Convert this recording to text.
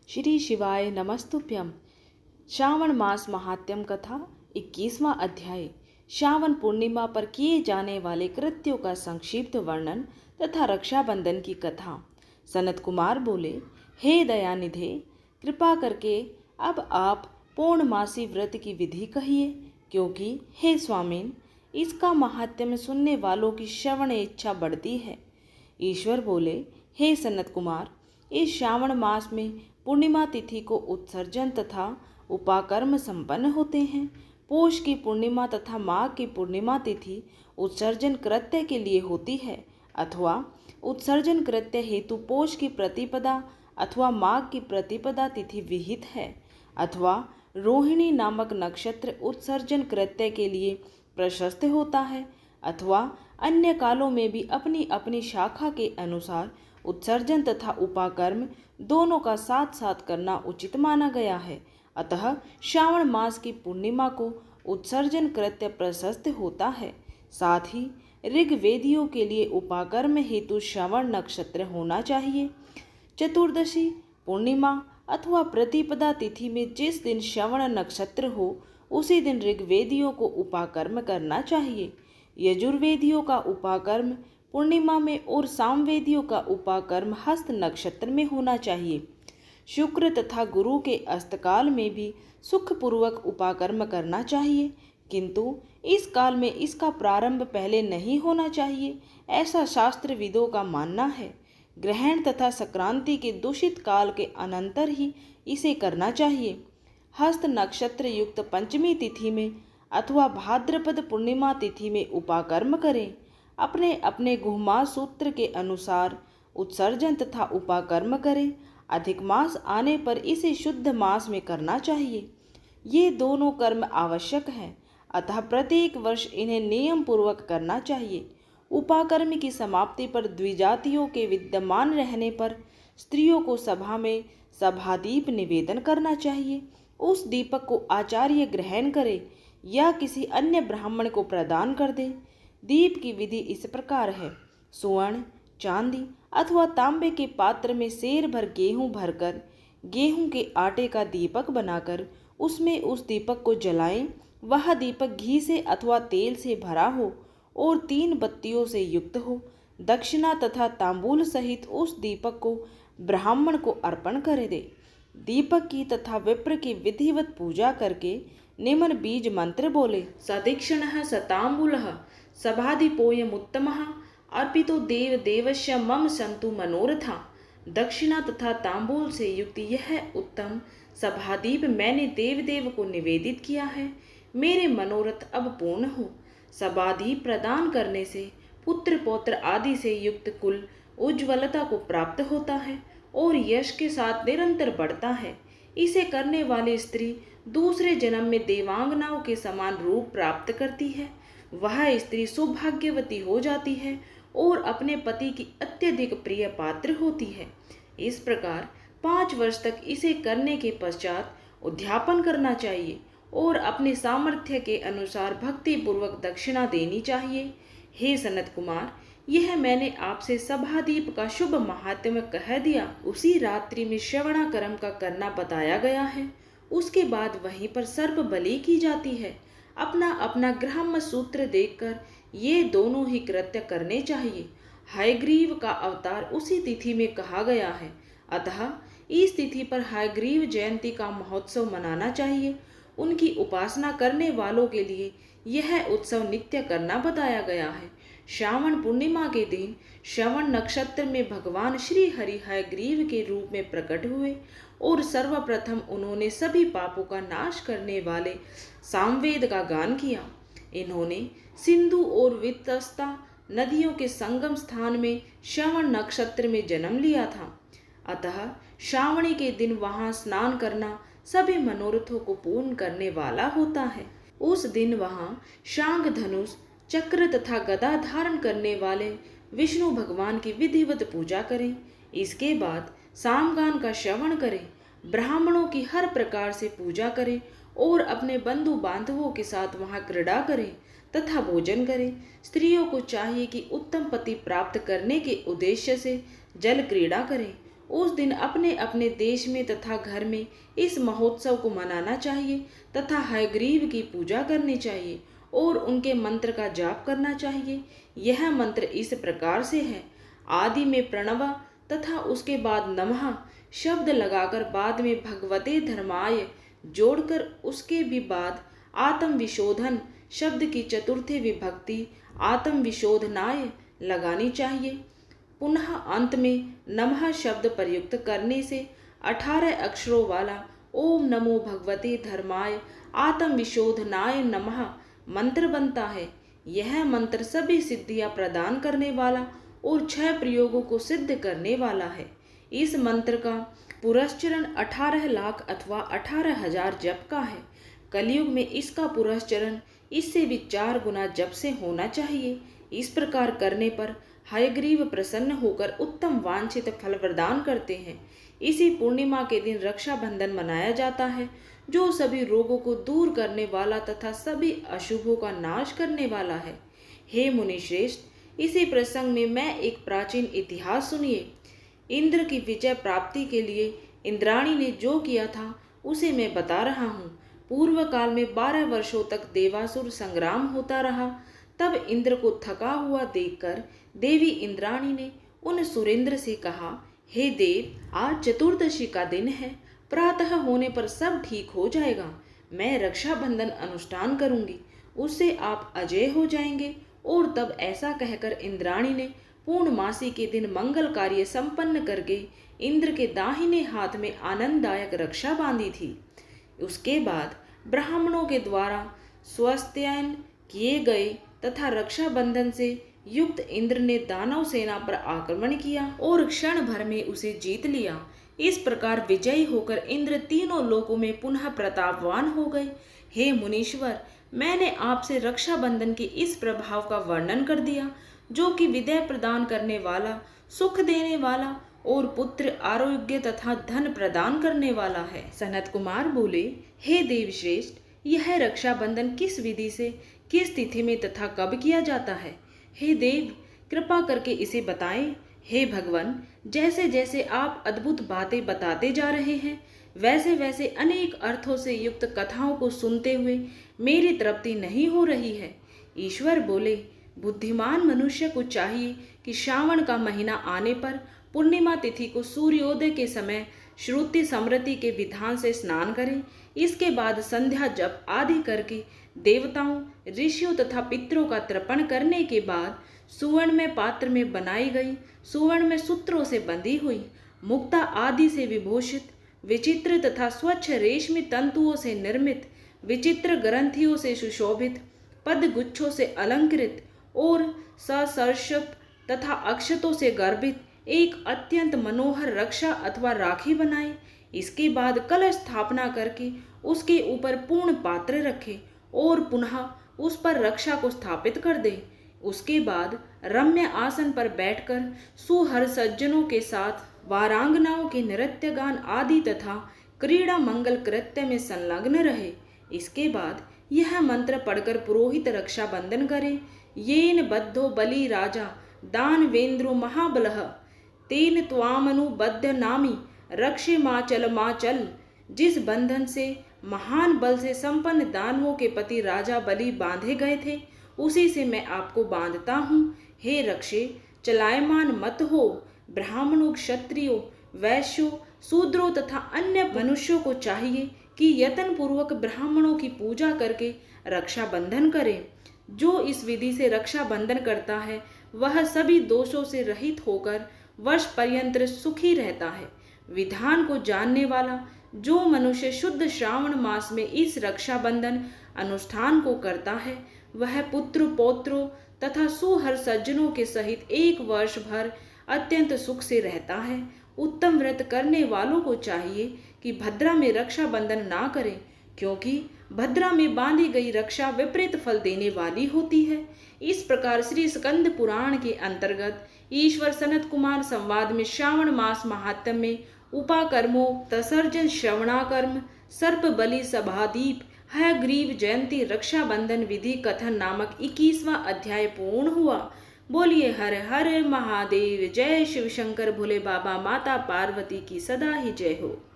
श्री शिवाय नमस्तुभ्यम। श्रावण मास महात्म्यम कथा 21वां अध्याय। श्रावण पूर्णिमा पर किए जाने वाले कृत्यों का संक्षिप्त वर्णन तथा रक्षाबंधन की कथा। सनत कुमार बोले, हे दयानिधे, कृपा करके अब आप पूर्णमासी व्रत की विधि कहिए, क्योंकि हे स्वामीन, इसका महात्म्य सुनने वालों की श्रवण इच्छा बढ़ती है। ईश्वर बोले, हे सनत कुमार, इस श्रावण मास में पूर्णिमा तिथि को उत्सर्जन तथा उपाकर्म संपन्न होते हैं। पोष की पूर्णिमा तथा माघ की पूर्णिमा तिथि उत्सर्जन कृत्य के लिए होती है, अथवा उत्सर्जन कृत्य हेतु पोष की प्रतिपदा अथवा माघ की प्रतिपदा तिथि विहित है, अथवा रोहिणी नामक नक्षत्र उत्सर्जन कृत्य के लिए प्रशस्त होता है, अथवा अन्य कालों में भी अपनी अपनी शाखा के अनुसार उत्सर्जन तथा उपाकर्म दोनों का साथ साथ करना उचित माना गया है। अतः श्रावण मास की पूर्णिमा को उत्सर्जन कृत्य प्रशस्त होता है। साथ ही ऋग्वेदियों के लिए उपाकर्म हेतु श्रवण नक्षत्र होना चाहिए। चतुर्दशी, पूर्णिमा अथवा प्रतिपदा तिथि में जिस दिन श्रवण नक्षत्र हो, उसी दिन ऋग्वेदियों को उपाकर्म करना चाहिए। यजुर्वेदियों का उपाकर्म पूर्णिमा में और सामवेदियों का उपाकर्म हस्त नक्षत्र में होना चाहिए। शुक्र तथा गुरु के अस्तकाल में भी सुखपूर्वक उपाकर्म करना चाहिए, किंतु इस काल में इसका प्रारंभ पहले नहीं होना चाहिए, ऐसा शास्त्रविदों का मानना है। ग्रहण तथा संक्रांति के दूषित काल के अनंतर ही इसे करना चाहिए। हस्त नक्षत्र युक्त पंचमी तिथि में अथवा भाद्रपद पूर्णिमा तिथि में उपाकर्म करें। अपने अपने गुहमा सूत्र के अनुसार उत्सर्जन तथा उपाकर्म करें। अधिक मास आने पर इसे शुद्ध मास में करना चाहिए। ये दोनों कर्म आवश्यक हैं, अतः प्रत्येक वर्ष इन्हें नियम पूर्वक करना चाहिए। उपाकर्म की समाप्ति पर द्विजातियों के विद्यमान रहने पर स्त्रियों को सभा में सभादीप निवेदन करना चाहिए। उस दीपक को आचार्य ग्रहण करे या किसी अन्य ब्राह्मण को प्रदान कर दे। दीप की विधि इस प्रकार है। स्वर्ण, चांदी अथवा तांबे के पात्र में सेर भर गेहूं भरकर गेहूं के आटे का दीपक बनाकर उसमें उस दीपक को जलाएं। वह दीपक घी से अथवा तेल से भरा हो और 3 बत्तियों से युक्त हो। दक्षिणा तथा तांबूल सहित उस दीपक को ब्राह्मण को अर्पण कर दे। दीपक की तथा विप्र की विधिवत पूजा करके निम्न बीज मंत्र बोले। सदीक्षण सतांबूल सभाधिपोयमुत्तमः अर्पितो देव देवस्य मम संतु मनोरथा। दक्षिणा तथा तांबूल से युक्त यह उत्तम सभादीप मैंने देवदेव को निवेदित किया है। मेरे मनोरथ अब पूर्ण हो। सभादीप प्रदान करने से पुत्र पौत्र आदि से युक्त कुल उज्ज्वलता को प्राप्त होता है और यश के साथ निरंतर बढ़ता है। इसे करने वाली स्त्री दूसरे जन्म में देवांगनाओं के समान रूप प्राप्त करती है। वह स्त्री सौभाग्यवती हो जाती है और अपने पति की अत्यधिक प्रिय पात्र होती है। इस प्रकार 5 वर्ष तक इसे करने के पश्चात उद्यापन करना चाहिए और अपने सामर्थ्य के अनुसार भक्ति पूर्वक दक्षिणा देनी चाहिए। हे सनत कुमार, यह मैंने आपसे सभादीप का शुभ महात्म्य कह दिया। उसी रात्रि में श्रवणा कर्म का करना बताया गया है। उसके बाद वहीं पर सर्प बलि की जाती है। अपना अपना ग्रहम सूत्र देखकर ये दोनों ही कृत्य करने चाहिए। हयग्रीव का अवतार उसी तिथि में कहा गया है, अतः इस तिथि पर हयग्रीव जयंती का महोत्सव मनाना चाहिए। उनकी उपासना करने वालों के लिए यह उत्सव नित्य करना बताया गया है। श्रावण पूर्णिमा के दिन श्रवण नक्षत्र में भगवान श्री हरि हयग्रीव के रूप में प्रकट हुए और सर्वप्रथम उन्होंने सभी पापों का नाश करने वाले सामवेद का गान किया। इन्होंने सिंधु और वितस्ता नदियों के संगम स्थान में श्रवण नक्षत्र में जन्म लिया था, अतः श्रावणी के दिन वहां स्नान करना सभी मनोरथों को पूर्ण करने वाला होता है। उस दिन वहां शांग धनुष चक्र तथा गदा धारण करने वाले विष्णु भगवान की विधिवत पूजा करें। इसके बाद सामगान का श्रवण करें, ब्राह्मणों की हर प्रकार से पूजा करें और अपने बंधु बांधवों के साथ वहां क्रीड़ा करें तथा भोजन करें। स्त्रियों को चाहिए कि उत्तम पति प्राप्त करने के उद्देश्य से जल क्रीड़ा करें उस दिन अपने अपने देश में तथा घर में इस महोत्सव को मनाना चाहिए तथा हयग्रीव की पूजा करनी चाहिए और उनके मंत्र का जाप करना चाहिए। यह मंत्र इस प्रकार से है: आदि में प्रणव तथा उसके बाद नमः शब्द लगाकर बाद में भगवते धर्माय जोड़कर उसके भी बाद आत्म विशोधन शब्द की चतुर्थी विभक्ति आत्म विशोधनाय लगानी चाहिए। पुनः अंत में नमः शब्द प्रयुक्त करने से 18 अक्षरों वाला ओम नमो भगवते धर्माय आत्म विशोधनाय नमः मंत्र बनता है। यह मंत्र सभी सिद्धियां प्रदान करने वाला और 6 प्रयोगों को सिद्ध करने वाला है। इस मंत्र का पुरस्चरण 18 लाख अथवा 18,000 जप का है। कलयुग में इसका पुरस्चरण इससे भी 4 गुना जप से होना चाहिए। इस प्रकार करने पर हयग्रीव प्रसन्न होकर उत्तम वांछित फल प्रदान करते हैं। इसी पूर्णिमा के दिन रक्षाबंधन मनाया जाता है, जो सभी रोगों को दूर करने वाला तथा सभी अशुभों का नाश करने वाला है। हे मुनिश्रेष्ठ, इसी प्रसंग में मैं एक प्राचीन इतिहास सुनिए। इंद्र की विजय प्राप्ति के लिए इंद्राणी ने जो किया था उसे मैं बता रहा हूँ। पूर्व काल में 12 वर्षों तक देवासुर संग्राम होता रहा। तब इंद्र को थका हुआ देखकर देवी इंद्राणी ने उन सुरेंद्र से कहा, हे देव, आज चतुर्दशी का दिन है, प्रातः होने पर सब ठीक हो जाएगा। मैं रक्षाबंधन अनुष्ठान करूंगी, उससे आप अजय हो जाएंगे। और तब ऐसा कहकर इंद्राणी ने पूर्णमासी के दिन मंगल कार्य संपन्न करके इंद्र के दाहिने हाथ में आनंददायक रक्षा बांधी थी। उसके बाद ब्राह्मणों के द्वारा स्वस्त्यायन किए गए तथा रक्षाबंधन से युक्त इंद्र ने दानव सेना पर आक्रमण किया और क्षण भर में उसे जीत लिया। इस प्रकार विजयी होकर इंद्र तीनों लोकों में पुनः प्रतापवान हो गए। हे मुनीश्वर, मैंने आपसे रक्षाबंधन के इस प्रभाव का वर्णन कर दिया, जो कि विजय प्रदान करने वाला, सुख देने वाला और पुत्र, आरोग्य तथा धन प्रदान करने वाला है। सनत कुमार बोले, हे देवश्रेष्ठ, यह रक्षाबंधन किस विधि से, किस तिथि में तथा कब किया जाता है? हे देव, कृपा करके इसे बताएं। हे भगवान, जैसे जैसे आप अद्भुत बातें बताते जा रहे हैं, वैसे वैसे अनेक अर्थों से युक्त कथाओं को सुनते हुए मेरी तृप्ति नहीं हो रही है। ईश्वर बोले, बुद्धिमान मनुष्य को चाहिए कि श्रावण का महीना आने पर पूर्णिमा तिथि को सूर्योदय के समय श्रुति स्मृति के विधान से स्नान करें। इसके बाद संध्या जप आदि करके देवताओं, ऋषियों तथा पितरों का तर्पण करने के बाद सुवर्ण में पात्र में बनाई गई, सुवर्ण में सूत्रों से बंधी हुई, मुक्ता आदि से विभूषित, विचित्र तथा स्वच्छ रेशमी तंतुओं से निर्मित, विचित्र ग्रंथियों से सुशोभित, पद गुच्छों से अलंकृत और ससर्षप तथा अक्षतों से गर्भित एक अत्यंत मनोहर रक्षा अथवा राखी बनाए। इसके बाद कलश स्थापना करके उसके ऊपर पूर्ण पात्र रखे और पुनः उस पर रक्षा को स्थापित कर दे। उसके बाद रम्य आसन पर बैठकर सुहर सज्जनों के साथ वारांगनाओं के नृत्य गान आदि तथा क्रीड़ा मंगल कृत्य में संलग्न रहे। इसके बाद यह मंत्र पढ़कर पुरोहित रक्षा बंधन करे। येन बद्धो बलि राजा दानवेंद्रो महाबलः तेन त्वामनुबद्ध नामी रक्षे माचल माचल। जिस बंधन से महान बल से संपन्न दानवों के पति राजा बलि बांधे गए थे, उसी से मैं आपको बांधता हूँ। हे रक्षे, चलायमान मत हो। ब्राह्मणों, क्षत्रियों, वैश्यों, शूद्रों तथा अन्य मनुष्यों को चाहिए कि यत्न पूर्वक ब्राह्मणों की पूजा करके रक्षा बंधन करें। जो इस विधि से रक्षा बंधन करता है, वह सभी दोषों से रहित होकर वर्ष पर्यंत सुखी रहता है। विधान को जानने वाला जो मनुष्य शुद्ध श्रावण मास में इस रक्षाबंधन अनुष्ठान को करता है, वह पुत्र पौत्रों तथा सुहर सज्जनों के सहित 1 वर्ष भर अत्यंत सुख से रहता है। उत्तम व्रत करने वालों को चाहिए कि भद्रा में रक्षा बंधन ना करें, क्योंकि भद्रा में बांधी गई रक्षा विपरीत फल देने वाली होती है। इस प्रकार श्री स्कंद पुराण के अंतर्गत ईश्वर सनत कुमार संवाद में श्रावण मास महात्म्य में उपाकर्मों, तसर्जन, श्रवणाकर्म, सर्प बलि, सभादीप, हयग्रीव जयंती, रक्षाबंधन विधि कथन नामक 21वां अध्याय पूर्ण हुआ। बोलिए हर हर महादेव, जय शिव शंकर भोले बाबा, माता पार्वती की सदा ही जय हो।